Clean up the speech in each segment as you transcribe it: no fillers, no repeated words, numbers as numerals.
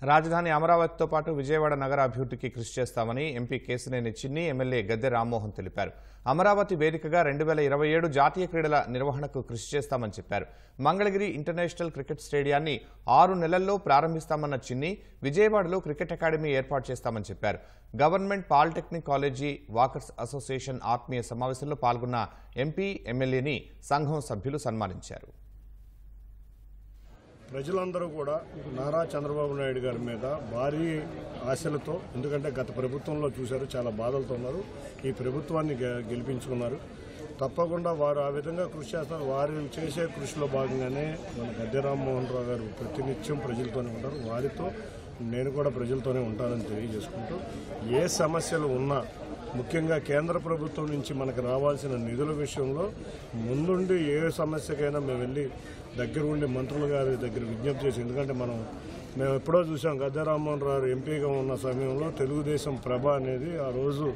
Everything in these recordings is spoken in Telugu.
రాజధాని అమరావతితో పాటు విజయవాడ నగర అభివృద్ధికి కృషి చేస్తామని ఎంపీ కేశినేని చిన్ని ఎమ్మెల్యే గద్దె రామ్మోహన్ తెలిపారు. అమరావతి వేదికగా 2027 జాతీయ క్రీడల నిర్వహణకు కృషి చేస్తామని చెప్పారు. మంగళగిరి ఇంటర్నేషనల్ క్రికెట్ స్టేడియాన్ని 6 నెలల్లో ప్రారంభిస్తామన్న చిన్ని విజయవాడలో క్రికెట్ అకాడమీ ఏర్పాటు చేస్తామని చెప్పారు. Government polytechnic college walkers association ఆత్మీయ సమావేశంలో పాల్గొన్న ఎంపీ ఎమ్మెల్యేని సంఘం సభ్యులు సన్మానించారు. ప్రజలందరూ కూడా నారా చంద్రబాబు నాయుడు గారి మీద భారీ ఆశలతో, ఎందుకంటే గత ప్రభుత్వంలో చూశారు, చాలా బాధలతో ఉన్నారు. ఈ ప్రభుత్వాన్ని గెలిపించుకున్నారు. తప్పకుండా వారు ఆ విధంగా కృషి చేస్తారు. వారు చేసే కృషిలో భాగంగానే మన గద్దె రామ్మోహన్ రావు గారు ప్రతినిత్యం ప్రజలతోనే ఉంటారు. వారితో నేను కూడా ప్రజలతోనే ఉంటానని తెలియజేసుకుంటూ, ఏ సమస్యలు ఉన్నా ముఖ్యంగా కేంద్ర ప్రభుత్వం నుంచి మనకు రావాల్సిన నిధుల విషయంలో ముందుండి ఏ సమస్యకైనా మేము వెళ్ళి దగ్గర ఉండి మంత్రులు గారి దగ్గర విజ్ఞప్తి చేసి, ఎందుకంటే మేము ఎప్పుడో చూసాం గద్దె రామ్మోహన్ రావు ఎంపీగా ఉన్న సమయంలో తెలుగుదేశం ప్రభ అనేది ఆ రోజు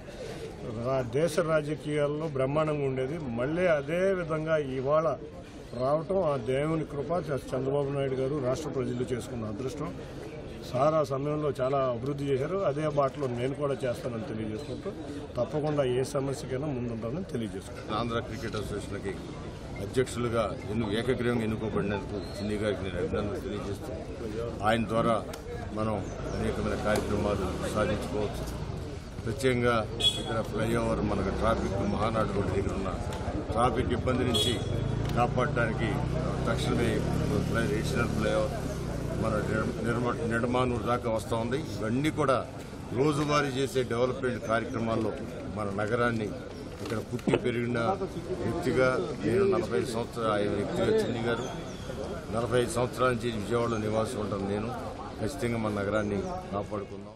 దేశ రాజకీయాల్లో బ్రహ్మాండంగా ఉండేది. మళ్ళీ అదే విధంగా ఇవాళ రావటం ఆ దేవుని కృప. చంద్రబాబు నాయుడు గారు రాష్ట్ర ప్రజలు చేసుకున్న అదృష్టం. సార్ ఆ సమయంలో చాలా అభివృద్ధి చేశారు. అదే బాటలో నేను కూడా చేస్తానని తెలియజేసుకుంటూ, తప్పకుండా ఏ సమస్యకైనా ముందుంటానని తెలియజేసుకుంటాను. ఆంధ్ర క్రికెట్ అసోసియేషన్కి అధ్యక్షులుగా ఏకగ్రీవంగా ఎన్నుకోబడినందుకు చిన్ని గారికి నేను అభినందనలు తెలియజేస్తూ, ఆయన ద్వారా మనం అనేకమైన కార్యక్రమాలు సాధించుకోవచ్చు. ప్రత్యేకంగా ఇక్కడ ఫ్లైఓవర్ మనకు ట్రాఫిక్ మహానాడు రోడ్డు దగ్గర ఉన్న ట్రాఫిక్ ఇబ్బంది నుంచి కాపాడటానికి తక్షణమే రీజనల్ ఫ్లైఓవర్ మన నిడమానూరు దాకా వస్తూ ఉంది. ఇవన్నీ కూడా రోజువారీ చేసే డెవలప్మెంట్ కార్యక్రమాల్లో మన నగరాన్ని, ఇక్కడ పుట్టి పెరిగిన వ్యక్తిగా నేను 45 సంవత్సరాలు, ఆయన వ్యక్తిగా చిన్ని గారు 45 సంవత్సరాల నుంచి విజయవాడలో నివాసం ఉంటాను. నేను ఖచ్చితంగా మన నగరాన్ని కాపాడుకుందాం.